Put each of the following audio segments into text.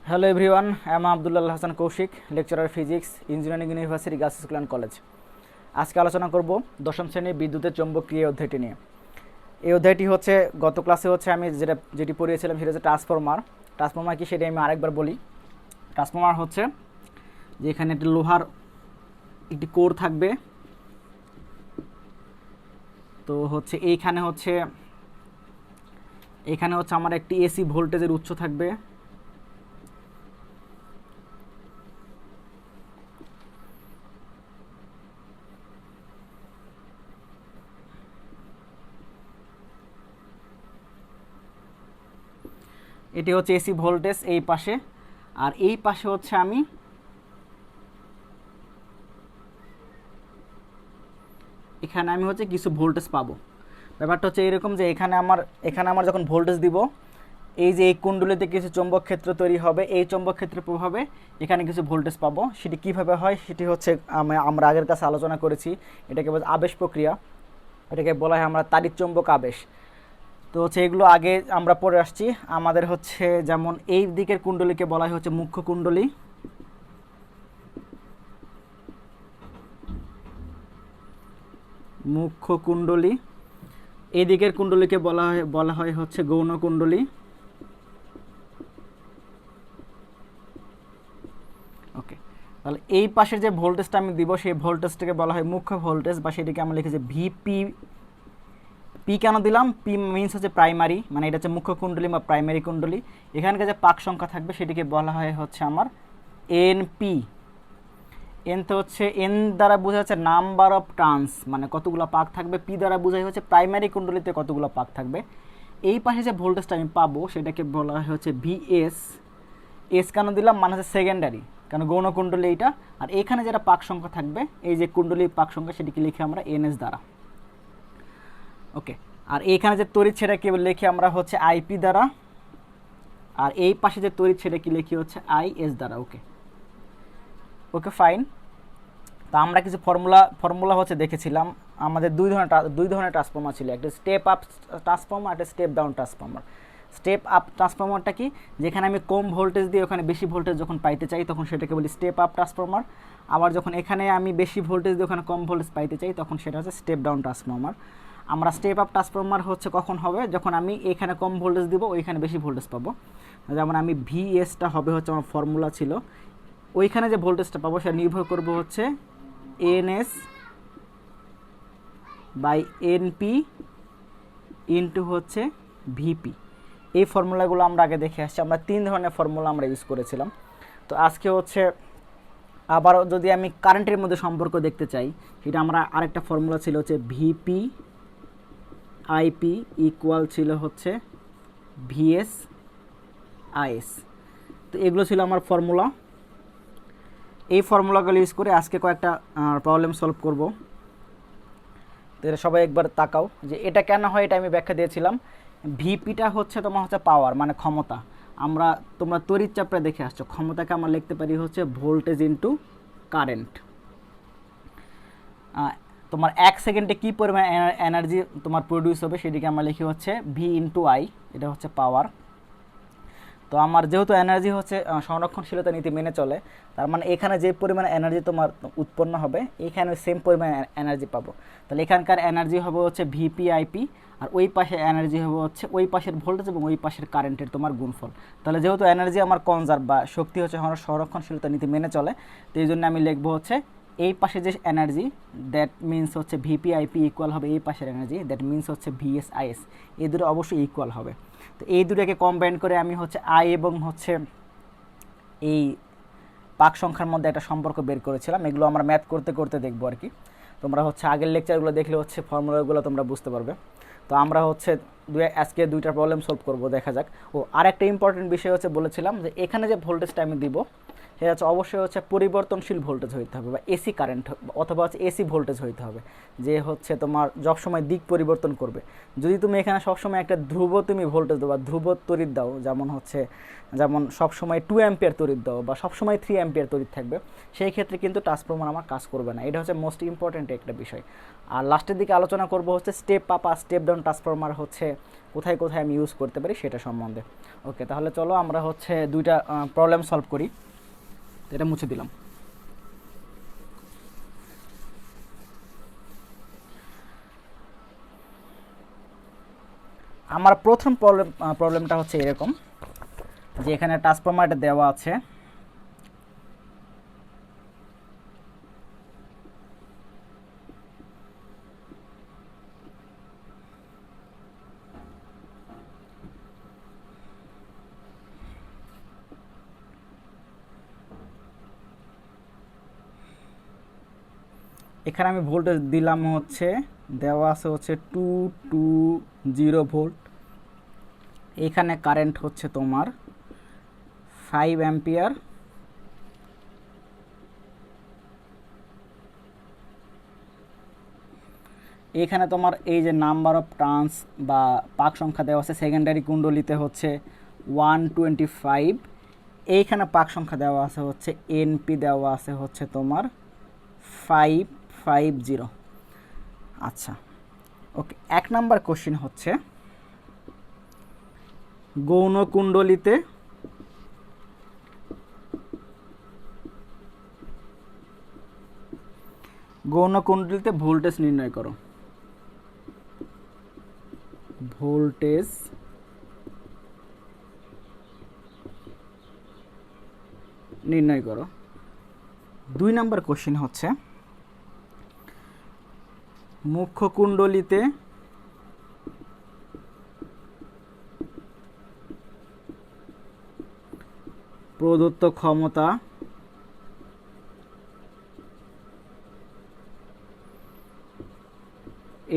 Hello everyone, I am Abdullah Hassan Kaushik, lecturer physics, Engineering University Girls School and College. আজকে আলোচনা করব দশম শ্রেণীর বিদ্যুতের চৌম্বকীয় অধ্যায়টি নিয়ে। এই অধ্যায়টি হচ্ছে গত ক্লাসে আমি যেটি পড়িয়েছিলাম সেটা হচ্ছে ট্রান্সফরমার কি সেটা আমি আরেকবার বলি। ট্রান্সফরমার হচ্ছে যে এখানে একটি লোহার একটি কোর থাকবে, তো এইখানে আমার একটি এসি ভোল্টেজের উৎস থাকবে, এটি হচ্ছে এসি ভোল্টেজ এই পাশে, আর এই পাশে আমি এখানে কিছু ভোল্টেজ পাবো। ব্যাপারটা হচ্ছে এরকম যে এখানে আমার যখন ভোল্টেজ দিব, এই যে এই কুণ্ডলীতে কিছু চৌম্বক ক্ষেত্র তৈরি হবে, এই চৌম্বক ক্ষেত্রের প্রভাবে এখানে কিছু ভোল্টেজ পাবো। সেটি কিভাবে হয় সেটি আমরা আগের কাছে আলোচনা করেছি। এটাকে বলে আবেশ প্রক্রিয়া, এটাকে বলা হয় আমরা তাড়িৎ চৌম্বক আবেশ। তো এগুলো আগে আমরা পড়ে আসছি। আমাদের যেমন এই দিকের কুণ্ডলীকে বলা হয় মুখ্য কুণ্ডলী, এই দিকের কুণ্ডলীকে বলা হয় গৌণ কুণ্ডলী। ওকে, তাহলে এই পাশের যে ভোল্টেজটা আমি দিব সেই ভোল্টেজটাকে বলা হয় মুখ্য ভোল্টেজ, বা সেটিকে আমরা লিখেছি ভিপি। পি কেন দিলাম? পি মিনস প্রাইমারি, মানে এটা মুখ্য কুণ্ডলী বা প্রাইমারি কুণ্ডলী। এখানকার যে পাক সংখ্যা থাকবে সেটিকে বলা হয় আমার এনপি। এন তো এন দ্বারা বোঝা যাচ্ছে নাম্বার অফ টার্নস, মানে কতগুলো পাক থাকবে। পি দ্বারা বোঝাই প্রাইমারি কুণ্ডলীতে কতগুলো পাক থাকবে। এই পাশে যে ভোল্টেজটা আমি পাবো সেটাকে বলা হয় ভিএস। এস কেন দিলাম? মানে সেকেন্ডারি, কারণ গৌণ কুণ্ডলী এইটা। আর এখানে যেটা পাক সংখ্যা থাকবে, এই যে কুণ্ডলীর পাক সংখ্যা, সেটিকে লিখে আমরা এনএস দ্বারা। ওকে, আর এইখানে যে তড়িৎ সেটাকে লিখি আমরা আইপি দ্বারা, আর এই পাশে যে তড়িৎ সেটাকে লিখি আইএস দ্বারা। ওকে ওকে ফাইন। তো আমরা কিছু ফর্মুলা দেখেছিলাম। আমাদের দুই ধরনের ট্রান্সফর্মার ছিল, একটা স্টেপ আপ ট্রান্সফর্মার, একটা step down transformer. Step up ট্রান্সফর্মারটা কি? যেখানে আমি কম ভোল্টেজ দিয়ে ওখানে বেশি ভোল্টেজ যখন পাইতে চাই তখন সেটাকে বলি স্টেপ আপ ট্রান্সফর্মার। আবার যখন এখানে আমি বেশি ভোল্টেজ দিয়ে ওখানে কম ভোল্টেজ পাইতে চাই তখন সেটা স্টেপ ডাউন ট্রান্সফর্মার। আমরা স্টেপ আপ ট্রান্সফর্মার কখন হবে? যখন আমি এখানে কম ভোল্টেজ দিব, ওইখানে বেশি ভোল্টেজ পাবো। যেমন আমি ভিএসটা হবে আমার ফর্মুলা ছিল, ওইখানে যে ভোল্টেজটা পাবো সেটা নির্ভর করবো NS by NP into VP. এই ফর্মুলাগুলো আমরা আগে দেখে আসছি। আমরা 3 ধরনের ফর্মুলা আমরা ইউজ করেছিলাম। তো আজকে আবার যদি আমি কারেন্টের মধ্যে সম্পর্ক দেখতে চাই, সেটা আমরা আরেকটা ফর্মুলা ছিল ভিপি আইপি ইকুয়াল ছিল ভিএস আইএস। তো এগুলো ছিল আমার ফর্মুলা। এই ফর্মুলাগুলো ইউজ করে আজকে কয়েকটা প্রবলেম সলভ করব। তো এটা সবাই একবার তাকাও যে এটা কেন হয়, এটা আমি ব্যাখ্যা দিয়েছিলাম। ভিপিটা তোমার পাওয়ার, মানে ক্ষমতা। তোমরা তড়িৎ চাপটা দেখে আসছো, ক্ষমতাকে আমরা লিখতে পারি ভোল্টেজ ইন্টু কারেন্ট। তোমার 1 সেকেন্ডে কী পরিমাণ এনার্জি তোমার প্রডিউস হবে সেটিকে আমরা লিখি ভি ইন্টু আই, এটা পাওয়ার। তো আমার যেহেতু এনার্জি সংরক্ষণশীলতা নীতি মেনে চলে, তার মানে এখানে যে পরিমাণ এনার্জি তোমার উৎপন্ন হবে এখানে সেম পরিমাণ এনার্জি পাবো। তাহলে এখানকার এনার্জি হবে ভিপি আইপি, আর ওই পাশে এনার্জি হবে ওই পাশের ভোল্টেজ এবং ওই পাশের কারেন্টের তোমার গুণফল। তাহলে যেহেতু এনার্জি আমার কনজার্ভ বা শক্তি আমার সংরক্ষণশীলতা নীতি মেনে চলে, তো এই জন্য আমি লিখবো এই পাশে যে energy, that means VP IP equal হবে এই পাশের energy, that means VS IS. এই দুটো অবশ্যই ইকুয়াল হবে। তো এই দুটোকে কম্বাইন করে আমি আই এবং এই পাক সংখ্যার মধ্যে একটা সম্পর্ক বের করেছিলাম। এগুলো আমরা ম্যাথ করতে করতে দেখবো আর কি। তোমরা আগের লেকচারগুলো দেখলে ফর্মুলাগুলো তোমরা বুঝতে পারবে। তো আমরা আজকে 2টা প্রবলেম সলভ করব, দেখা যাক। ও আর একটা ইম্পর্টেন্ট বিষয় বলেছিলাম যে এখানে যে ভোল্টেজটা আমি দিব সেটা হচ্ছে অবশ্যই হচ্ছে পরিবর্তনশীল ভোল্টেজ হইতে হবে, বা এসি কারেন্ট অথবা হচ্ছে এসি ভোল্টেজ হইতে হবে, যে হচ্ছে তোমার সবসময় দিক পরিবর্তন করবে। যদি তুমি এখানে সবসময় একটা ধ্রুব তুমি ভোল্টেজ দাও বা ধ্রুব তড়িৎ দাও, যেমন সবসময় 2 অ্যাম্পিয়ার তড়িৎ দাও বা সবসময় 3 অ্যাম্পিয়ার তড়িৎ থাকবে, সেই ক্ষেত্রে কিন্তু ট্রান্সফরমার আমার কাজ করবে না। এটা হচ্ছে মোস্ট ইম্পর্ট্যান্ট একটা বিষয়। আর লাস্টের দিকে আলোচনা করব হচ্ছে স্টেপ আপ আর স্টেপ ডাউন ট্রান্সফরমার হচ্ছে কোথায় কোথায় আমি ইউজ করতে পারি সেটা সম্বন্ধে। ওকে, তাহলে চলো আমরা হচ্ছে দুইটা প্রবলেম সলভ করি। এটা মুছে দিলাম। আমার প্রথম প্রবলেমটা হচ্ছে এরকম, যে এখানে ট্রান্সফরমারটা দেওয়া আছে, এখানে আমি ভোল্টেজ দিলাম হচ্ছে, দেওয়া আছে হচ্ছে 220 ভোল্ট। এখানে কারেন্ট হচ্ছে তোমার 5 অ্যাম্পিয়ার। এখানে তোমার এই যে নাম্বার অফ টার্নস বা পাক সংখ্যা দেওয়া আছে সেকেন্ডারি কুণ্ডলিতে হচ্ছে 125। এইখানে পাক সংখ্যা দেওয়া আছে হচ্ছে এনপি দেওয়া আছে হচ্ছে তোমার 550। আচ্ছা, ওকে, 1 নাম্বার কোশ্চেন হচ্ছে গৌণ কুণ্ডলিতে ভোল্টেজ নির্ণয় করো। ভোল্টেজ নির্ণয় করো। 2 নাম্বার কোশ্চেন হচ্ছে মুখ্য কুণ্ডলিতে প্রদত্ত ক্ষমতা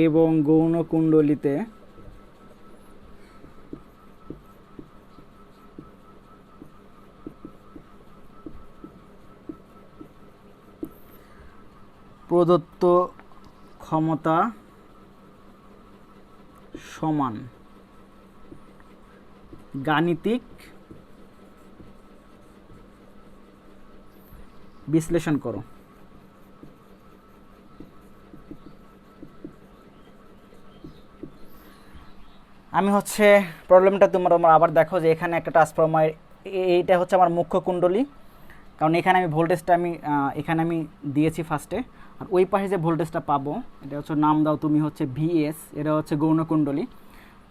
এবং গৌণ কুণ্ডলিতে প্রদত্ত ক্ষমতা সমান গাণিতিক বিশ্লেষণ করো। আমি হচ্ছে প্রবলেমটা তোমরা আবার দেখো, যে এখানে একটা ট্রান্সফরমার, এইটা হচ্ছে আমার মুখ্য কুণ্ডলী, কারণ এখানে আমি ভোল্টেজটা এখানে আমি দিয়েছি ফার্স্টে। আর ওই পাশে যে ভোল্টেজটা পাবো, এটা হচ্ছে নাম দাও তুমি হচ্ছে ভিএস, এটা হচ্ছে গৌণ কুণ্ডলী।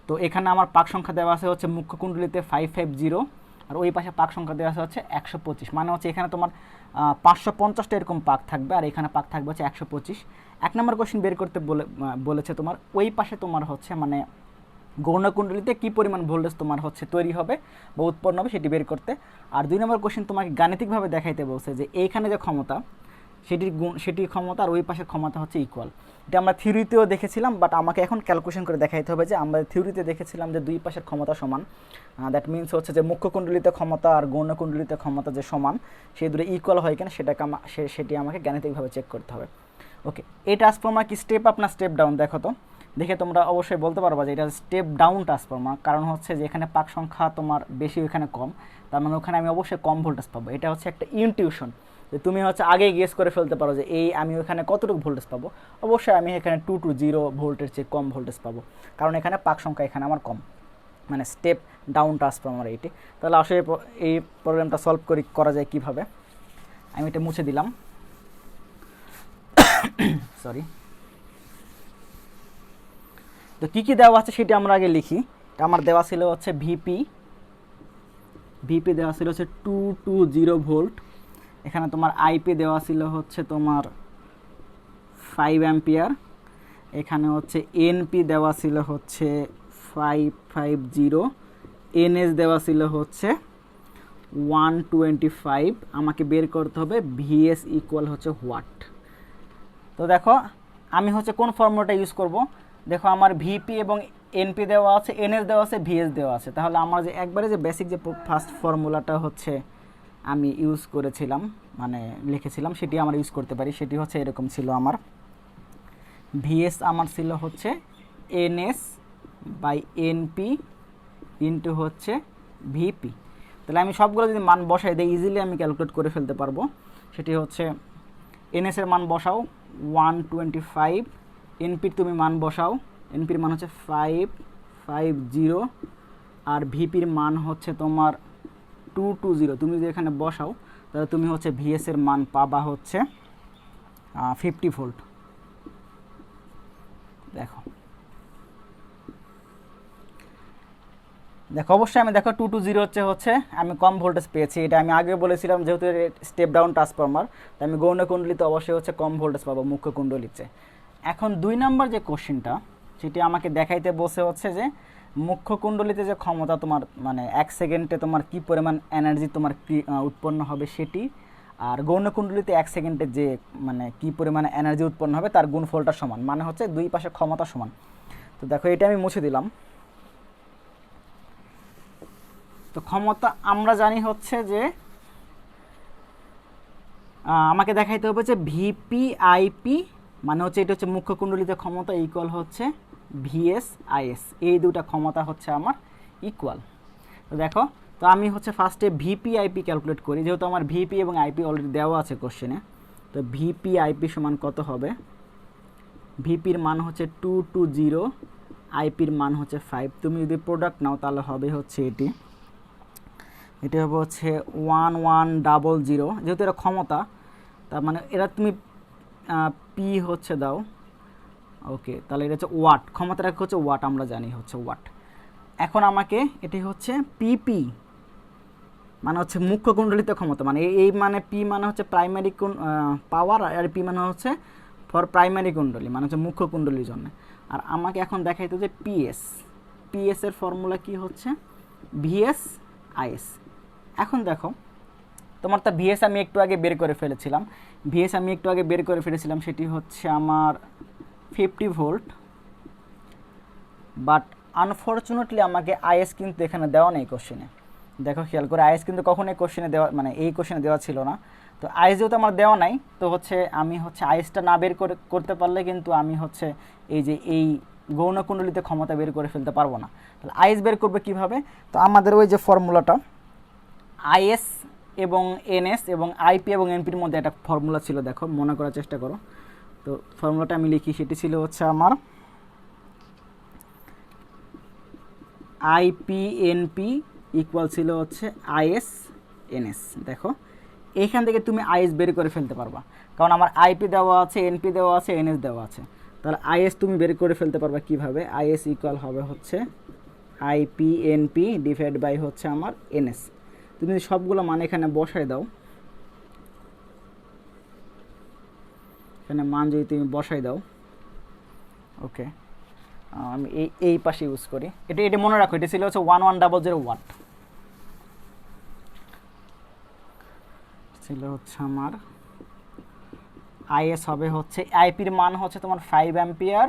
তো এখানে আমার পাক সংখ্যা দেওয়া আছে হচ্ছে মুখ্য কুণ্ডলীতে 550, আর ওই পাশে পাক সংখ্যা দেওয়া আছে হচ্ছে 125। মানে হচ্ছে এখানে তোমার 550টা এরকম পাক থাকবে, আর এখানে পাক থাকবে হচ্ছে 125। 1 নম্বর কোশ্চেন বের করতে বলেছে তোমার ওই পাশে তোমার হচ্ছে মানে গৌণ কুণ্ডলীতে কী পরিমাণ ভোল্টেজ তোমার হচ্ছে তৈরি হবে বা উৎপন্ন হবে সেটি বের করতে। আর 2 নম্বর কোশ্চেন তোমাকে গাণিতিকভাবে দেখাইতে বলছে যে এইখানে যে ক্ষমতা সেটির ক্ষমতা আর ওই পাশের ক্ষমতা হচ্ছে ইকুয়াল। এটা আমরা থিওরিতেও দেখেছিলাম, বাট আমাকে এখন ক্যালকুলেশন করে দেখাইতে হবে যে আমরা থিওরিতে দেখেছিলাম যে দুই পাশের ক্ষমতা সমান। দ্যাট মিনস হচ্ছে যে মুখ্য কুণ্ডলিতে ক্ষমতা আর গৌণ কুণ্ডলিতে ক্ষমতা যে সমান, সেই দুটো ইকুয়াল হয় কিনা সেটি আমাকে গাণিতিকভাবে চেক করতে হবে। ওকে, এই ট্রান্সফর্মার কি স্টেপ আপ না স্টেপ ডাউন দেখো তো। দেখে তোমরা অবশ্যই বলতে পারবা যে এটা স্টেপ ডাউন ট্রান্সফর্মার, কারণ হচ্ছে যে এখানে পাক সংখ্যা তোমার বেশি, ওখানে কম, তার মানে ওখানে আমি অবশ্যই কম ভোল্টেজ পাবো। এটা হচ্ছে একটা ইনটিউশন, যে তুমি হচ্ছে আগেই গেস করে ফেলতে পারো যে আমি ওখানে কতটুকু ভোল্টেজ পাবো। অবশ্যই আমি এখানে 220 ভোল্টের চেয়ে কম ভোল্টেজ পাবো, কারণ এখানে পাক সংখ্যা এখানে আমার কম, মানে স্টেপ ডাউন ট্রান্সফর্মার এইটি। তাহলে আসলে এই প্রবলেমটা সলভ করা যায় কীভাবে। আমি এটা মুছে দিলাম, সরি। তো কী কী দেওয়া আছে সেটা আমরা আগে লিখি। এটা আমার দেওয়া ছিল হচ্ছে ভিপি দেওয়া ছিল হচ্ছে 220 ভোল্ট। এখানে তোমার আইপি দেওয়া ছিল হচ্ছে তোমার 5 অ্যাম্পিয়ার। এখানে হচ্ছে এনপি দেওয়া ছিল হচ্ছে 550, এনএস দেওয়া ছিল হচ্ছে 125। আমাকে বের করতে হবে ভিএস ইকুয়াল হচ্ছে হোয়াট। তো দেখো আমি হচ্ছে কোন ফর্মুলাটা ইউজ করব। দেখো আমার ভিপি এবং এনপি দেওয়া আছে, এনএস দেওয়া আছে, ভিএস দেওয়া আছে। তাহলে আমার যে একবারে যে বেসিক যে ফার্স্ট ফর্মুলাটা হচ্ছে আমি ইউজ করেছিলাম, মানে লিখেছিলাম, সেটি আমরা ইউজ করতে পারি। সেটি হচ্ছে এরকম ছিল আমার, ভিএস আমার ছিল হচ্ছে এনএস বাই এনপি ইন্টু হচ্ছে ভিপি। তাহলে আমি সবগুলো যদি মান বসাই দিই ইজিলি আমি ক্যালকুলেট করে ফেলতে পারবো। সেটি হচ্ছে এনএস এর মান বসাও 125, এনপির তুমি মান বসাও, এনপির মান হচ্ছে 550, আর ভিপির মান হচ্ছে তোমার 220। তুমি যদি এখানে বসাও তাহলে তুমি হচ্ছে ভিএস এর মান পাবা হচ্ছে 50 ভোল্ট। দেখো দেখো অবশ্যই আমি দেখো 220 হচ্ছে আমি কম ভোল্টেজ পেয়েছি। এটা আমি আগে বলেছিলাম যেহেতু স্টেপ ডাউন ট্রান্সফরমার, তাই আমি গৌণ কুণ্ডলিতে অবশ্যই হচ্ছে কম ভোল্টেজ পাবো মুখ্য কুণ্ডলিতে। এখন 2 নম্বর যে কোশ্চেনটা সেটি আমাকে দেখাইতে বসে হচ্ছে যে মুখ্য কুণ্ডলিতে যে ক্ষমতা তোমার মানে 1 সেকেন্ডে তোমার কি পরিমাণ এনার্জি তোমার উৎপন্ন হবে সেটি, আর গৌণ কুণ্ডলিতে 1 সেকেন্ডে যে মানে কি পরিমাণ এনার্জি উৎপন্ন হবে তার গুণফলটা সমান, মানে হচ্ছে দুই পাশে ক্ষমতা সমান। তো দেখো এটা আমি মুছে দিলাম। তো ক্ষমতা আমরা জানি হচ্ছে যে আমাকে দেখাইতে হবে যে ভিপি আইপি, মানে হচ্ছে এটা হচ্ছে মুখ্য কুণ্ডলিতে ক্ষমতা ইকুয়াল হচ্ছে ভিএস আইএস, এই দুটা ক্ষমতা হচ্ছে আমার ইকুয়াল। তো দেখো, তো আমি হচ্ছে ফার্স্টে ভিপি আইপি ক্যালকুলেট করি, যেহেতু আমার ভিপি এবং আইপি অলরেডি দেওয়া আছে কোশ্চেনে। তো ভিপি আইপি সমান কত হবে, ভিপির মান হচ্ছে 220, আইপির মান হচ্ছে 5। তুমি যদি প্রোডাক্ট নাও তাহলে হবে হচ্ছে এটি হবে হচ্ছে 1100, যেহেতু এটা ক্ষমতা তার মানে এরা তুমি পি হচ্ছে দাও, ওকে, তাহলে এটা হচ্ছে ওয়াট, ক্ষমতাটা হচ্ছে ওয়াট, আমরা জানি হচ্ছে ওয়াট। এখন আমাকে এটি হচ্ছে পিপি মানে হচ্ছে মুখ্য কুণ্ডলিত ক্ষমতা, মানে এই মানে পি মানে হচ্ছে প্রাইমারি পাওয়ার, আর পি মানে হচ্ছে ফর প্রাইমারি কুণ্ডলী, মানে হচ্ছে মুখ্য কুণ্ডলীর জন্য। আর আমাকে এখন দেখাইতো যে পিএস এর ফর্মুলা কি হচ্ছে ভিএস আইএস। এখন দেখো তোমার তো ভিএস আমি একটু আগে বের করে ফেলেছিলাম, সেটি হচ্ছে আমার 50 ভোল্ট, বাট আনফর্চুনেটলি আমাকে আইএস কিন্তু এখানে দেওয়া নেই কোশ্চেনে। দেখো খেয়াল করে, আইএস কিন্তু কখনোই কোশ্চেনে দেওয়া, মানে এই কোশ্চেনে দেওয়া ছিল না। তো আইএস যেহেতু আমার দেওয়া নাই, তো হচ্ছে আমি হচ্ছে আইএসটা না বের করতে পারলে কিন্তু আমি হচ্ছে এই গৌণ কুণ্ডলিতে ক্ষমতা বের করে ফেলতে পারবো না। তাহলে আইএস বের করবে কিভাবে, তো আমাদের ওই যে ফর্মুলাটা আইএস এবং এনএস এবং আইপি এবং এনপির মধ্যে একটা ফর্মুলা ছিল, দেখো মনে করার চেষ্টা করো। তো ফর্মুলাটা আমি লিখি, সেটি ছিল হচ্ছে আমার আইপি এনপি ইকুয়াল ছিল হচ্ছে আইএস এনএস। দেখো এখান থেকে তুমি আইএস বের করে ফেলতে পারবা, কারণ আমার আইপি দেওয়া আছে, এনপি দেওয়া আছে, এনএস দেওয়া আছে। তাহলে আইএস তুমি বের করে ফেলতে পারবা কিভাবে, আইএস ইকুয়াল হবে হচ্ছে আইপি এনপি ডিভাইড বাই হচ্ছে আমার এনএস। তুমি যদি সবগুলো মান এখানে বসাই দাও, এখানে মান যদি তুমি বসাই দাও, ওকে, আমি এই পাশে ইউজ করি, এটা মনে রাখো, এটা ছিল হচ্ছে 1100 ওয়াট, ছিল হচ্ছে আমার আইএস হবে হচ্ছে, আইপির মান হচ্ছে তোমার 5 অ্যাম্পিয়ার,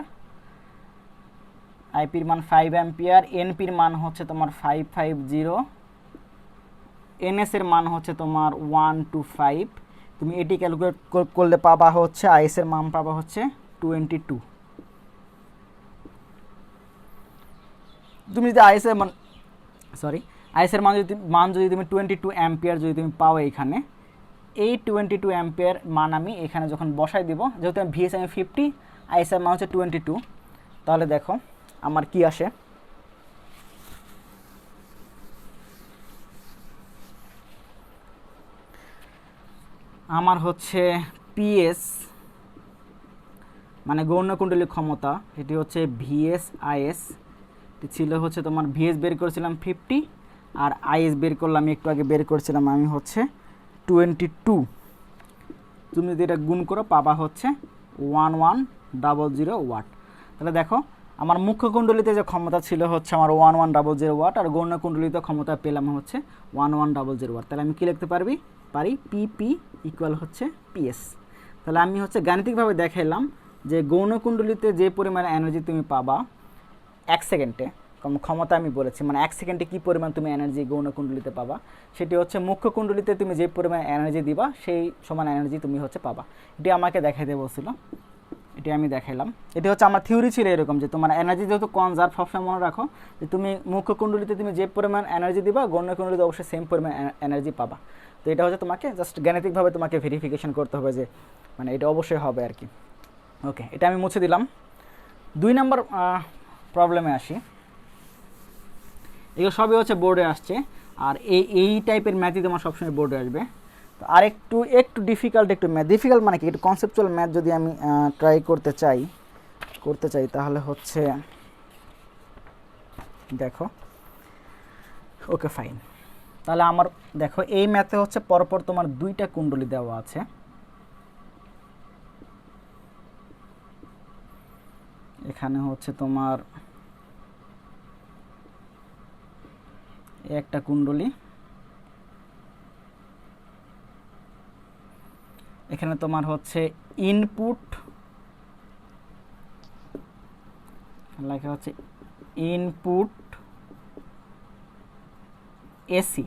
আইপির মান 5 অ্যাম্পিয়ার, এনপির মান হচ্ছে তোমার 550, এনএস এর মান হচ্ছে তোমার 125। তুমি এটি ক্যালকুলেট করলে পাবা হচ্ছে আইএস এর মান পাবা হচ্ছে 22। তুমি যদি আইএস এর মান আইএস এর মান যদি তুমি 22 অ্যাম্পিয়ার যদি তুমি পাও, এখানে এই 22 অ্যাম্পিয়ার মান আমি এখানে যখন বসাই দিব, যেহেতু আমি ভিএস আমি 50, আইএস এর মান হচ্ছে 22, তাহলে দেখো আমার কি আসে, আমার হচ্ছে পিএস মানে গৌণ কুণ্ডলী ক্ষমতা, এটি হচ্ছে ভিএস আইএস, ছিল হচ্ছে তোমার ভিএস বের করেছিলাম 50, আর আইএস বের করলাম, আমি একটু আগে বের করেছিলাম আমি হচ্ছে 22। তুমি যদি এটা গুণ করো পাবা হচ্ছে 1100 ওয়াট। তাহলে দেখো আমার মুখ্য কুণ্ডলিতে যে ক্ষমতা ছিল হচ্ছে আমার 1100 ওয়াট, আর গৌণ কুণ্ডলিতে ক্ষমতা পেলাম হচ্ছে 1100 ওয়াট। তাহলে আমি কী লিখতে পারি পিপি ইকুয়াল হচ্ছে পিএস। তাহলে আমি হচ্ছে গাণিতিকভাবে দেখাইলাম যে গৌণ কুণ্ডলিতে যে পরিমাণে এনার্জি তুমি পাবা 1 সেকেন্ডে, ক্ষমতা আমি বলেছি, মানে 1 সেকেন্ডে কী পরিমাণ তুমি এনার্জি গৌণকুণ্ডলিতে পাবা, সেটি হচ্ছে মুখ্য কুণ্ডলিতে তুমি যে পরিমাণ এনার্জি দিবা সেই সমান এনার্জি তুমি হচ্ছে পাবা। এটি আমাকে দেখাইতে বলছিল, এটি আমি দেখাইলাম। এটি হচ্ছে আমার থিওরি ছিল এরকম যে তোমার এনার্জি যেহেতু কনজার্ভ, সবসময় মনে রাখো যে তুমি মুখ্য কুণ্ডলিতে তুমি যে পরিমাণ এনার্জি দিবা গৌণ কুণ্ডলিতে অবশ্যই সেম পরিমাণ এনার্জি পাবা। তো এটা হচ্ছে তোমাকে জাস্ট গাণিতিকভাবে তোমাকে ভেরিফিকেশন করতে হবে যে মানে এটা অবশ্যই হবে আর কি। ওকে, এটা আমি মুছে দিলাম। 2 নম্বর প্রবলেমে আসি। এগুলো সবই হচ্ছে বোর্ডে আসছে, আর এই টাইপের ম্যাথই তোমার সবসময় বোর্ডে আসবে। তো আর একটু ডিফিকাল্ট, একটু ম্যাথ ডিফিকাল্ট মানে কি, একটু কনসেপচুয়াল ম্যাথ যদি আমি ট্রাই করতে চাই তাহলে হচ্ছে দেখো। ওকে ফাইন, তাহলে আমার দেখো এই ম্যাথে হচ্ছে পরপর তোমার 2টা কুণ্ডলী দেওয়া আছে। এখানে হচ্ছে তোমার একটা কুণ্ডলী, এখানে তোমার হচ্ছে ইনপুট লেখা হচ্ছে ইনপুট এসি,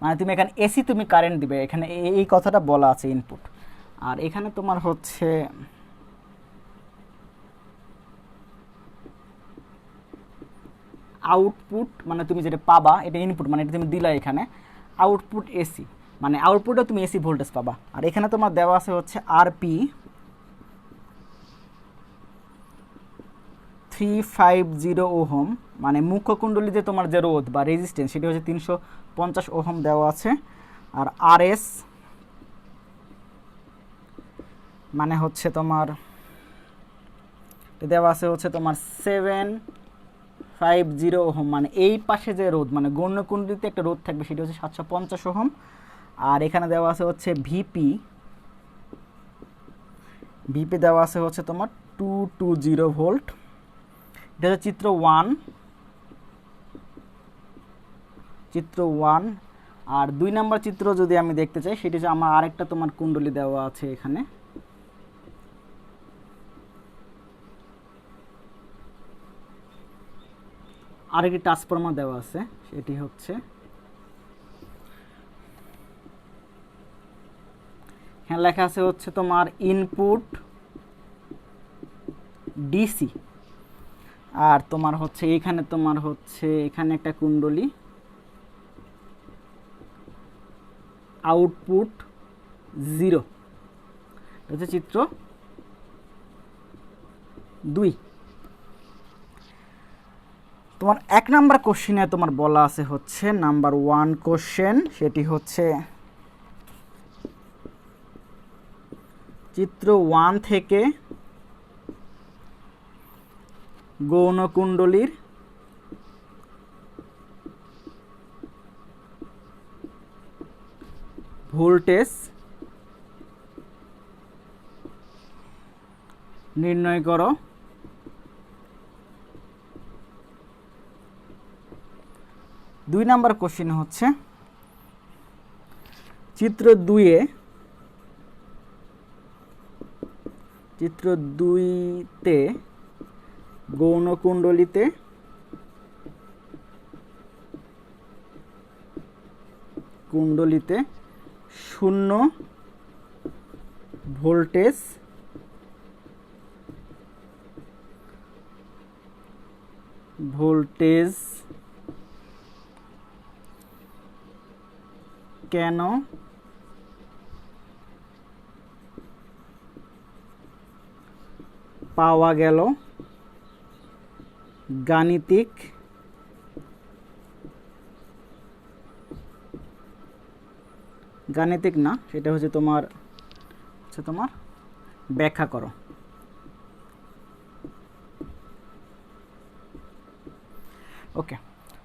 মানে তুমি এখানে এসি তুমি কারেন্ট দিবে, এখানে এই কথাটা বলা আছে ইনপুট। আর এখানে তোমার হচ্ছে আউটপুট, মানে তুমি যেটা পাবা এটা ইনপুট, মানে এটা তুমি দিলা এখানে আউটপুট এসি, মানে আউটপুটে তুমি এসি ভোল্টেজ পাবা। আর এখানে তোমার দেওয়া আছে হচ্ছে আরপি 350 ওহম, মানে মুখ্য কুণ্ডলীতে তোমার যে রোধ বা রেজিস্ট্যান্স সেটি হচ্ছে 350 ওহম দেওয়া আছে। আর আরএস মানে হচ্ছে তোমার দেওয়া আছে হচ্ছে তোমার 750 ওহম, মানে এই পাশে যে রোধ মানে গৌণ কুণ্ডলীতে একটা রোধ থাকবে সেটি হচ্ছে 750 ওহম। আর এখানে দেওয়া আছে হচ্ছে ভিপি দেওয়া আছে হচ্ছে তোমার 220 ভোল্ট। এটা হচ্ছে চিত্র 1। আর 2 নম্বর চিত্র যদি আমি দেখতে চাই সেটি হচ্ছে আমার আরেকটা তোমার কুণ্ডলী দেওয়া আছে, এখানে আরেকটি ট্রান্সফরমার দেওয়া আছে, সেটি হচ্ছে এখানে লেখা আছে হচ্ছে তোমার ইনপুট ডিসি। আর তোমার হচ্ছে এখানে এখানে একটা কুণ্ডলী আউটপুট 0, হচ্ছে চিত্র 2। তোমার 1 নাম্বার কোশ্চেনে তোমার বলা আছে হচ্ছে নাম্বার 1 কোশ্চেন, সেটি হচ্ছে চিত্র 1 থেকে গৌণ কুণ্ডলীর ভোল্টেজ নির্ণয় করো। 2 নাম্বার কোশ্চেন হচ্ছে চিত্র 2-তে গৌণ কুণ্ডলীতে শূন্য ভোল্টেজ কেন পাওয়া গেল? গাণিতিক না, সেটা হচ্ছে তোমার ব্যাখ্যা করো। ওকে,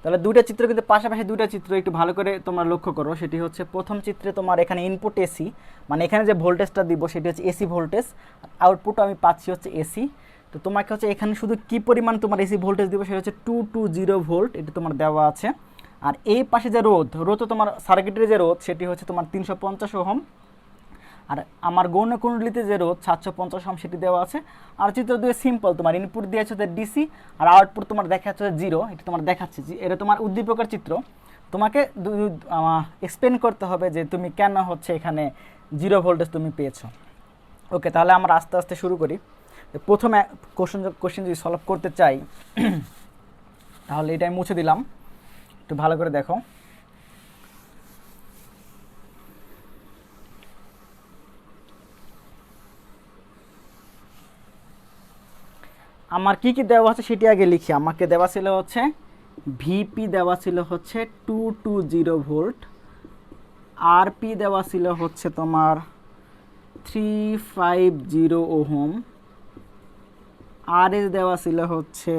তাহলে 2টা চিত্র কিন্তু পাশাপাশি 2টা চিত্র একটু ভালো করে তোমরা লক্ষ্য করো। সেটি হচ্ছে প্রথম চিত্রে তোমার এখানে ইনপুট এসি, মানে এখানে যে ভোল্টেজটা দিব সেটি হচ্ছে এসি ভোল্টেজ, আউটপুট আমি পাচ্ছি হচ্ছে এসি। তো তোমাকে হচ্ছে এখানে শুধু কি পরিমাণ তোমার এসি ভোল্টেজ দিব সেটা হচ্ছে 220 ভোল্ট, এটা তোমার দেওয়া আছে। আর এই পাশে যে রোধ তোমার সার্কিটের যে রোধ সেটি হচ্ছে তোমার 350 ওহম। আর আমার গৌণ কুণ্ডলিতে যে রোধ 750 ওহম সেটি দেওয়া আছে। আর চিত্র 2 সিম্পল, তোমার ইনপুট দিয়েছে হচ্ছে ডিসি আর আউটপুট তোমার দেখাচ্ছে জিরো, এটা তোমার দেখাচ্ছে এটা তোমার উদ্দীপকের চিত্র। তোমাকে এক্সপ্লেন করতে হবে যে তুমি কেন হচ্ছে এখানে 0 ভোল্টেজ তুমি পেয়েছো। ওকে, তাহলে আমরা আস্তে আস্তে শুরু করি। প্রথমে কোশ্চেন যদি সলভ করতে চাই তাহলে এটা আমি মুছে দিলাম, একটু ভালো করে দেখো। আমার কি কি দেওয়া আছে সেটি আগে লিখি। আমাকে দেওয়া ছিল হচ্ছে ভিপি দেওয়া ছিল হচ্ছে 220 ভোল্ট, আরপি দেওয়া ছিল হচ্ছে তোমার 350 ওহম, আরএস দেওয়া ছিল হচ্ছে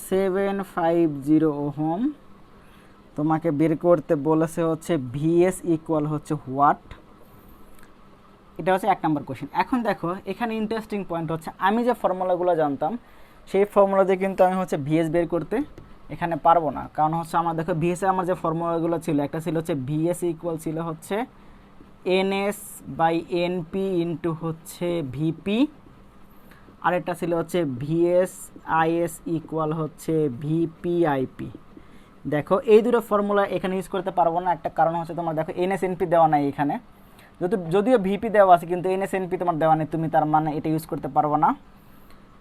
750 ওহম। তোমাকে বের করতে বলেছে হচ্ছে ভিএস ইকুয়াল হচ্ছে হোয়াট। এটা হচ্ছে 1 নম্বর কোশ্চেন। এখন দেখো এখানে ইন্টারেস্টিং পয়েন্ট হচ্ছে আমি যে ফর্মুলাগুলো জানতাম সেই ফর্মুলা দিয়ে কিন্তু আমি হচ্ছে ভিএস বের করতে এখানে পারবো না, কারণ হচ্ছে আমার দেখো ভিএসে আমার যে ফর্মুলাগুলো ছিল, একটা ছিল হচ্ছে ভিএস ইকুয়াল ছিল হচ্ছে এনএস বাই এনপি ইন্টু হচ্ছে ভিপি, আরেকটা ছিল হচ্ছে ভিএস আইএস ইকুয়াল হচ্ছে ভিপি আইপি। দেখো এই দুটো ফর্মুলা এখানে ইউজ করতে পারবো না, একটা কারণ হচ্ছে তোমার দেখো এনএস এনপি দেওয়া নাই এখানে, যদিও ভিপি দেওয়া আছে কিন্তু এনএস এনপি তোমার দেওয়া নেই, তুমি তার মানে এটা ইউজ করতে পারবো না।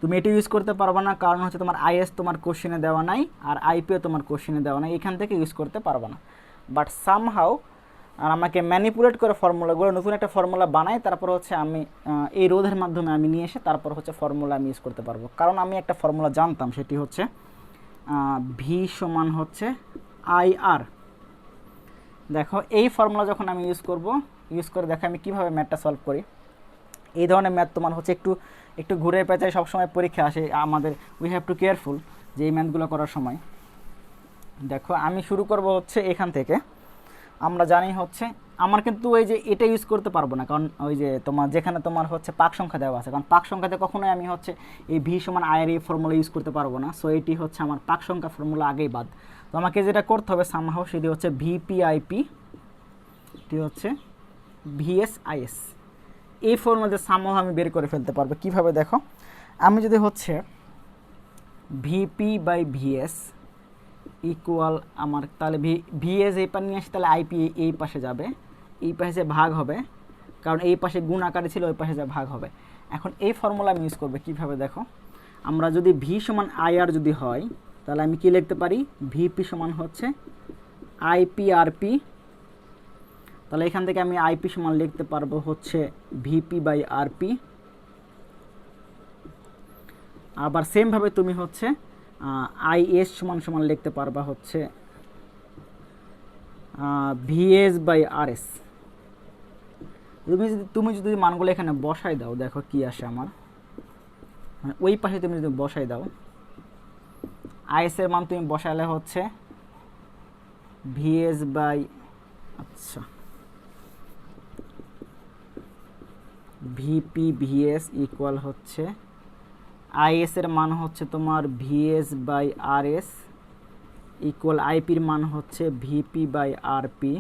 তুমি এটা ইউজ করতে পারবো না কারণ হচ্ছে তোমার আইএস তোমার কোশ্চেনে দেওয়া নাই আর আইপিও তোমার কোশ্চেনে দেওয়া নাই, এখান থেকে ইউজ করতে পারবো না। বাট সামহাউ আর আমাকে ম্যানিপুলেট করে ফর্মুলাগুলো নতুন একটা ফর্মুলা বানাই, তারপর হচ্ছে আমি এই রোধের মাধ্যমে আমি নিয়ে এসে তারপর হচ্ছে ফর্মুলা আমি ইউজ করতে পারবো, কারণ আমি একটা ফর্মুলা জানতাম, সেটি হচ্ছে ভি সমান হচ্ছে আইআর। দেখো এই ফর্মুলা যখন আমি ইউজ করে দেখো আমি কীভাবে ম্যাথটা সলভ করি। এই ধরনের ম্যাথ তোমার হচ্ছে একটু ঘুরে পেঁচায় সবসময় পরীক্ষা আসে, আমাদের উই হ্যাভ টু কেয়ারফুল যে এই ম্যাথগুলো করার সময়। দেখো আমি শুরু করব হচ্ছে এখান থেকে। আমরা জানি হচ্ছে আমার কিন্তু ওই যে এটা ইউজ করতে পারবো না, কারণ ওই যে তোমার যেখানে তোমার হচ্ছে পাক সংখ্যা দেওয়া আছে, কারণ পাক সংখ্যাতে কখনোই আমি হচ্ছে এই ভি সমান আয়ের এই ফর্মুলা ইউজ করতে পারবো না। সো এটি হচ্ছে আমার পাক সংখ্যা ফর্মুলা আগেই বাদ। তো আমাকে যেটা করতে হবে সামহাও সেটি হচ্ছে ভিপিআইপি, এটি হচ্ছে ভিএসআইএস, এই ফর্মুলাতে সামহাও আমি বের করে ফেলতে পারবো। কিভাবে দেখো, আমি যদি হচ্ছে ভিপি বাই ভিএস ইকুয়াল আমার তাহলে ভিএস এই পাশে নিয়ে আসি, তাহলে আইপি এই পাশে যাবে, এই পাশে যে ভাগ হবে, কারণ এই পাশে গুণ আকারে ছিল ওই পাশে যে ভাগ হবে। এখন এই ফর্মুলা আমি ইউজ করবো কীভাবে দেখো, আমরা যদি ভি সমান আইআর যদি হয় তাহলে আমি কি লিখতে পারি, ভিপি সমান হচ্ছে আইপি আরপি, তাহলে এখান থেকে আমি আইপি সমান লিখতে পারবো হচ্ছে ভিপি বাই আরপি। আবার সেমভাবে তুমি হচ্ছে আইএস সমান সমান লিখতে পারবা হচ্ছে ভিএস বাই আরএস। তুমি যদি মানগুলো এখানে বসাই দাও, দেখো কি আসে আমার, মানে ওই পাশে তুমি যদি বসাই দাও, আইএস এর মান তুমি বসালে হচ্ছে ভিএস বাই আচ্ছা ভিপি ভিএস ইকুয়াল হচ্ছে আইএস এর মান হচ্ছে তোমার ভিএস বাই আরএস ইকুয়াল আইপির মান হচ্ছে ভিপি বাই আরপি।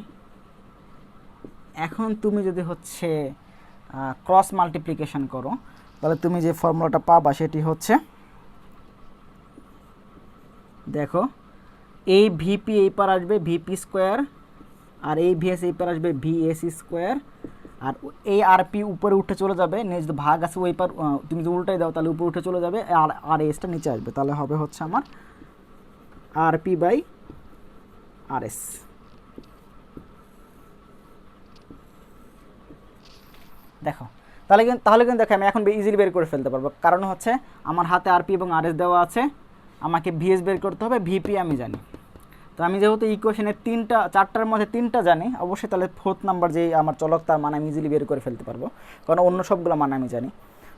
এখন তুমি যদি হচ্ছে ক্রস মাল্টিপ্লিকেশন করো তাহলে তুমি যে ফর্মুলাটা পাবা সেটি হচ্ছে, দেখো এই ভিপি এই পার আসবে ভিপি স্কোয়ার, আর এই ভিএস এই পার আসবে ভিএসি স্কোয়ার, আর এই আরপি উপরে উঠে চলে যাবে, নিচে যে ভাগ আছে ওই পার তুমি যদি উল্টাই দাও তাহলে উপরে উঠে চলে যাবে, আর এসটা নিচে আসবে, তাহলে হবে হচ্ছে আমার আরপি বাই আরএস। দেখো তাহলে কিন্তু দেখো আমি এখন ইজিলি বের করে ফেলতে পারবো, কারণ হচ্ছে আমার হাতে আরপি এবং আরএস দেওয়া আছে, আমাকে ভিএস বের করতে হবে, ভিপি আমি জানি। তো আমি যেহেতু ইকুয়েশনের 4টার মধ্যে 3টা জানি, অবশ্যই তাহলে 4th নাম্বার যে আমার চলক তার মান আমি ইজিলি বের করে ফেলতে পারবো, কারণ অন্য সবগুলো মান আমি জানি।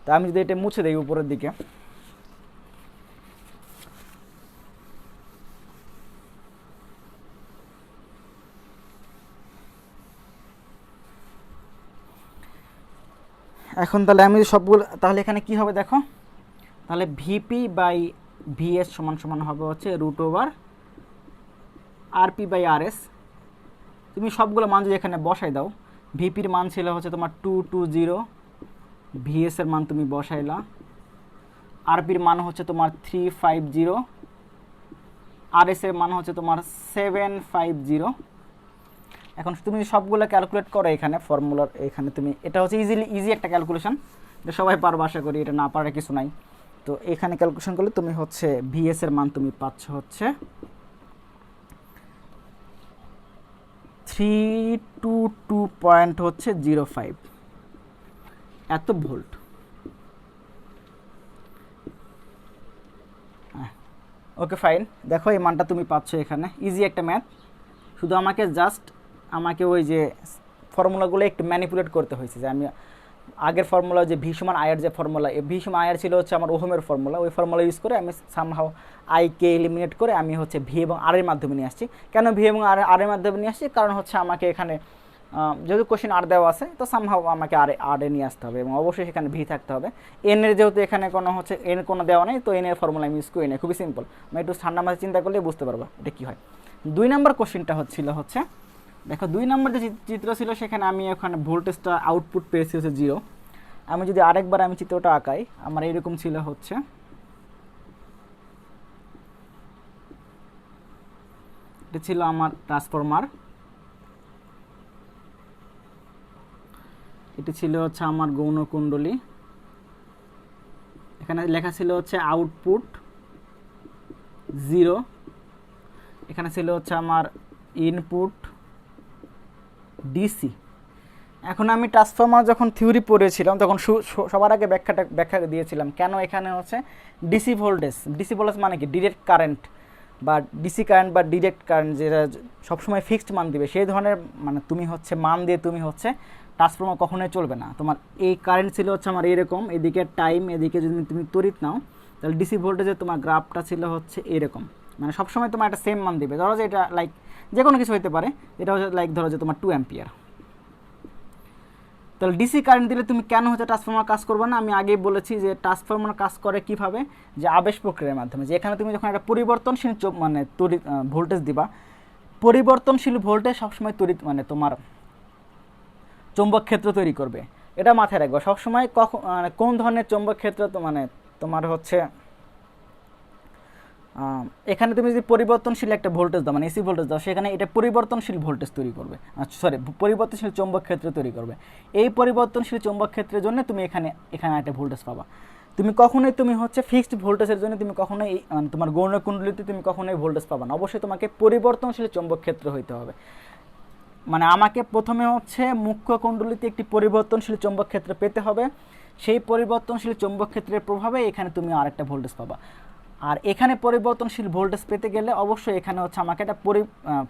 তো আমি যদি এটা মুছে দিই উপরের দিকে, এখন তাহলে আমি সবগুলো, তাহলে এখানে কি হবে দেখো, তাহলে ভিপি বাই ভিএস সমান সমান হবে হচ্ছে √ওভার আরপি বাই আরএস। তুমি সবগুলো মান যদি এখানে বসাই দাও ভিপির মান ছিল হচ্ছে তোমার 220, ভিএস এর মান তুমি বসাইলা, আরপির মান হচ্ছে তোমার 350, আরএস এর মান হচ্ছে তোমার 750। এখন তুমি সবগুলো ক্যালকুলেট করো এখানে ফর্মুলার, এখানে তুমি এটা হচ্ছে ইজি একটা ক্যালকুলেশন, এটা সবাই পারবে আশা করি, এটা না পারার কিছু নাই। তো এখানে ক্যালকুলেশন করলে তুমি হচ্ছে ভিএস এর মান তুমি পাচ্ছ হচ্ছে 322.05 এত ভোল্ট। ওকে ফাইন, দেখো এই মানটা তুমি পাচ্ছ এখানে, ইজি একটা ম্যাথ। শুধু আমাকে ওই যে ফর্মুলাগুলো একটু ম্যানিপুলেট করতে হয়েছে, যে আমি আগের ফর্মুলা যে ভি সমান আয়ের যে ফর্মুলা, ভি সমান আয়ের ছিল হচ্ছে আমার ওহমের ফর্মুলা, ওই ফর্মুলা ইউজ করে আমি সামহাও আইকে এলিমিনেট করে আমি হচ্ছে ভি এবং আর এর মাধ্যমে নিয়ে আসছি। কেন ভি এবং আর এর মাধ্যমে নিয়ে আসছি? কারণ হচ্ছে আমাকে এখানে যেহেতু কোশ্চেন আর দেওয়া আছে, তো সামহাও আমাকে আর এ নিয়ে আসতে হবে এবং অবশ্যই সেখানে ভি থাকতে হবে। এন এর যেহেতু এখানে কোনো হচ্ছে এন কোনো দেওয়া নেই, তো এন এর ফর্মুলা আমি ইউজ করি না, খুবই সিম্পল, আমি একটু ঠান্ডা মাথায় চিন্তা করলে বুঝতে পারবো এটা কী হয়। 2 নম্বর কোশ্চেনটা হচ্ছে দেখো 2 নম্বর যে চিত্র ছিল সেখানে আমি ওখানে ভোল্টেজটা আউটপুট পেয়েছি হচ্ছে 0। আমি যদি আরেকবার আমি চিত্রটা আঁকাই, আমার এরকম ছিল হচ্ছে, এটা ছিল আমার ট্রান্সফরমার, এটি ছিল হচ্ছে আমার গৌণ কুণ্ডলী, এখানে লেখা ছিল হচ্ছে আউটপুট 0, এখানে ছিল হচ্ছে আমার ইনপুট ডিসি। এখন আমি ট্রান্সফরমার যখন থিওরি পড়েছিলাম তখন সবার আগে ব্যাখ্যা দিয়েছিলাম কেন এখানে হচ্ছে ডিসি ভোল্টেজ মানে কি ডিরেক্ট কারেন্ট বা ডিসি কারেন্ট বা ডিরেক্ট কারেন্ট যেটা সবসময় ফিক্সড মান দিবে, সেই ধরনের মানে তুমি হচ্ছে মান দিয়ে তুমি হচ্ছে ট্রান্সফরমার কখনোই চলবে না। তোমার এই কারেন্ট ছিল হচ্ছে আমার এরকম, এদিকে টাইম, এদিকে যদি তুমি তড়িৎ নাও তাহলে ডিসি ভোল্টেজের তোমার গ্রাফটা ছিল হচ্ছে এরকম, মানে সবসময় তোমার একটা সেম মান দিবে। ধরো যে এটা লাইক যে কোনো কিছু হতে পারে, এটা হচ্ছে লাইক ধরো যে তোমার 2 অ্যাম্পিয়ার। তাহলে ডিসি কারেন্ট দিলে তুমি কেন হচ্ছে ট্রান্সফরমার কাজ করবে না? আমি আগেই বলেছি যে ট্রান্সফরমার কাজ করে কিভাবে, যে আবেশ প্রক্রিয়ার মাধ্যমে, যে এখানে তুমি যখন একটা পরিবর্তনশীল মানে তড়িৎ ভোল্টেজ দিবা, পরিবর্তনশীল ভোল্টেজ সবসময় তড়িৎ মানে তোমার চৌম্বক ক্ষেত্র তৈরি করবে, এটা মাথায় রাখবে সবসময়। কোন ধরনের চৌম্বক ক্ষেত্র তো মানে তোমার হচ্ছে এখানে তুমি যদি পরিবর্তনশীল একটা ভোল্টেজ দাও মানে এসি ভোল্টেজ দাও, সেখানে এটা পরিবর্তনশীল ভোল্টেজ তৈরি করবে, পরিবর্তনশীল চৌম্বক ক্ষেত্র তৈরি করবে। এই পরিবর্তনশীল চৌম্বক ক্ষেত্রের জন্য তুমি এখানে একটা ভোল্টেজ পাবা। তুমি কখনোই তুমি হচ্ছে ফিক্সড ভোল্টেজের জন্য তুমি কখনোই তোমার গৌণ কুণ্ডলীতে তুমি কখনোই ভোল্টেজ পাবা না, অবশ্যই তোমাকে পরিবর্তনশীল চৌম্বক ক্ষেত্র হইতে হবে। মানে আমাকে প্রথমে হচ্ছে মুখ্য কুণ্ডলীতে একটি পরিবর্তনশীল চৌম্বক ক্ষেত্র পেতে হবে, সেই পরিবর্তনশীল চৌম্বক ক্ষেত্রের প্রভাবে এখানে তুমি আরেকটা ভোল্টেজ পাবা। আর এখানে পরিবর্তনশীল ভোল্টেজ পেতে গেলে অবশ্যই এখানে হচ্ছে আমাকে একটা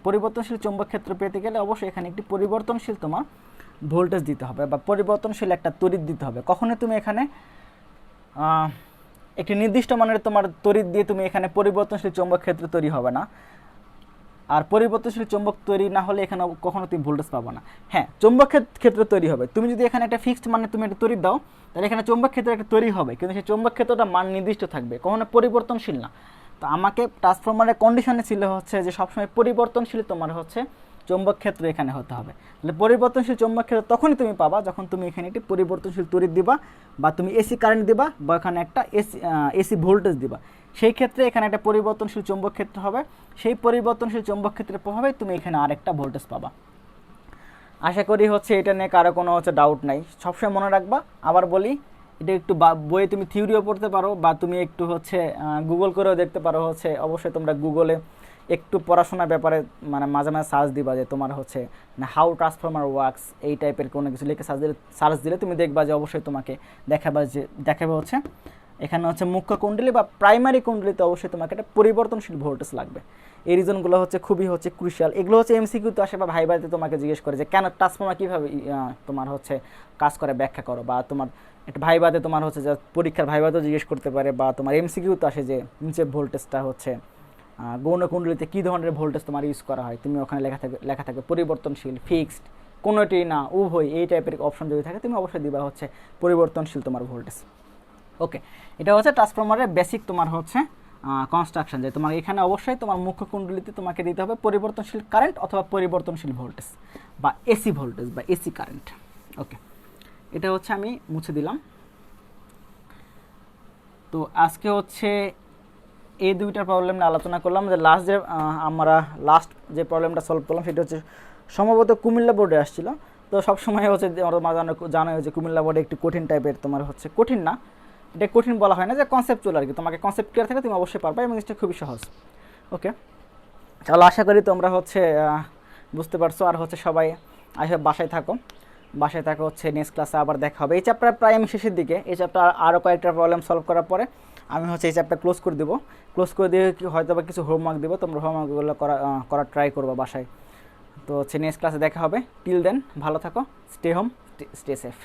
পরিবর্তনশীল চৌম্বক ক্ষেত্র পেতে গেলে অবশ্যই এখানে একটি পরিবর্তনশীল তোমার ভোল্টেজ দিতে হবে বা পরিবর্তনশীল একটা তড়িৎ দিতে হবে। কখনোই তুমি এখানে একটি নির্দিষ্ট মানের তোমার তড়িৎ দিয়ে তুমি এখানে পরিবর্তনশীল চৌম্বক ক্ষেত্র তৈরি হবে না। আর পরিবর্তনশীল চৌম্বক তৈরি না হলে এখানে কখনো তুমি ভোল্টেজ পাবো না। হ্যাঁ, চৌম্বক ক্ষেত্র তৈরি হবে, তুমি যদি এখানে একটা ফিক্সড মানে তুমি একটা তড়িৎ দাও তাহলে এখানে চৌম্বক ক্ষেত্র একটা তৈরি হবে, কিন্তু সেই চৌম্বক ক্ষেত্রটা মান নির্দিষ্ট থাকবে, কখনো পরিবর্তনশীল না। তো আমাকে ট্রান্সফরমারের কন্ডিশনে ছিল হচ্ছে যে সবসময় পরিবর্তনশীল তোমার হচ্ছে চৌম্বক ক্ষেত্র এখানে হতে হবে। তাহলে পরিবর্তনশীল চৌম্বক ক্ষেত্র তখনই তুমি পাবা যখন তুমি এখানে একটি পরিবর্তনশীল তড়িৎ দিবা বা তুমি এসি কারেন্ট দিবা বা এখানে একটা এসি ভোল্টেজ দিবা, সেই ক্ষেত্রে এখানে একটা পরিবর্তনশীল চৌম্বক ক্ষেত্র হবে, সেই পরিবর্তনশীল চৌম্বক ক্ষেত্রের প্রভাবে তুমি এখানে আরেকটা ভোল্টেজ পাবা। আশা করি হচ্ছে এটা নিয়ে কারো কোনো হচ্ছে ডাউট নাই, সবসময় মনে রাখবা। আবার বলি, এটা একটু বইয়ে তুমি থিওরিও পড়তে পারো বা তুমি একটু হচ্ছে গুগল করেও দেখতে পারো। হচ্ছে অবশ্যই তোমরা গুগলে একটু পড়াশোনার ব্যাপারে মানে মাঝে মাঝে সার্চ দিবা যে তোমার হচ্ছে হাউ ট্রান্সফরমার ওয়ার্কস, এই টাইপের কোনো কিছু লিখে সার্চ দিলে তুমি দেখবা যে অবশ্যই তোমাকে দেখাবে হচ্ছে এখানে হচ্ছে মুখ্য কুণ্ডলী বা প্রাইমারি কুণ্ডলীতে অবশ্যই তোমাকে একটা পরিবর্তনশীল ভোল্টেজ লাগবে। এই রিজনগুলো হচ্ছে খুবই হচ্ছে ক্রুশিয়াল, এগুলো হচ্ছে এমসিকিউতে আসে বা ভাইবাতে তোমাকে জিজ্ঞেস করে যে কেন ট্রান্সফরমার কীভাবে তোমার হচ্ছে কাজ করে ব্যাখ্যা করো, বা তোমার একটা ভাইবাতে তোমার হচ্ছে যে পরীক্ষার ভাইবাতেও জিজ্ঞেস করতে পারে, বা তোমার এমসিকিউতে আসে যে নিচের ভোল্টেজটা হচ্ছে গৌণ কুণ্ডলীতে কী ধরনের ভোল্টেজ তোমার ইউজ করা হয়, তুমি ওখানে লেখা থাকে পরিবর্তনশীল, ফিক্সড, কোনোটি না, উভয়, এই টাইপের অপশন যদি থাকে তুমি অবশ্যই দিবা হচ্ছে পরিবর্তনশীল তোমার ভোল্টেজ। ওকে, এটা হচ্ছে ট্রান্সফরমারের বেসিক তোমার হচ্ছে কনস্ট্রাকশন, যে তোমার এখানে অবশ্যই তোমার মুখ্য কুণ্ডলীতে তোমাকে দিতে হবে পরিবর্তনশীল কারেন্ট অথবা পরিবর্তনশীল ভোল্টেজ। বা এসি ভোল্টেজ বা এসি কারেন্ট। ওকে, এটা হচ্ছে আমি মুছে দিলাম। তো আজকে হচ্ছে এই দুইটা প্রবলেম নিয়ে আলোচনা করলাম। যে আমরা লাস্ট যে প্রবলেমটা সলভ করলাম সেটা হচ্ছে সম্ভবত কুমিল্লা বোর্ডে আসছিল। তো সবসময় হচ্ছে জানো যে কুমিল্লা বোর্ডে একটু কঠিন টাইপের, তোমার হচ্ছে কঠিন না, এটা কঠিন বলা হয় না, যে কনসেপ্টচুয়াল আর কি। তোমাকে কনসেপ্ট ক্লিয়ার থাকলে তুমি অবশ্যই পারবে এবং জিনিসটা খুবই সহজ। ওকে, তাহলে আশা করি তোমরা হচ্ছে বুঝতে পারছো। আর হচ্ছে সবাই আসলে বাসায় থাকো হচ্ছে নেক্সট ক্লাসে আবার দেখা হবে। এই চ্যাপ্টার প্রায় আমি শেষের দিকে, এই চ্যাপ্টার আরও কয়েকটা প্রবলেম সলভ করার পরে আমি হচ্ছে এই চ্যাপ্টার ক্লোজ করে দেবো। ক্লোজ করে দিয়ে হয়তো বা কিছু হোমওয়ার্ক দেবো, তোমরা হোমওয়ার্কগুলো করার ট্রাই করবো বাসায়। তো হচ্ছে নেক্সট ক্লাসে দেখা হবে। টিল দেন ভালো থাকো, স্টে হোম, স্টে সেফ।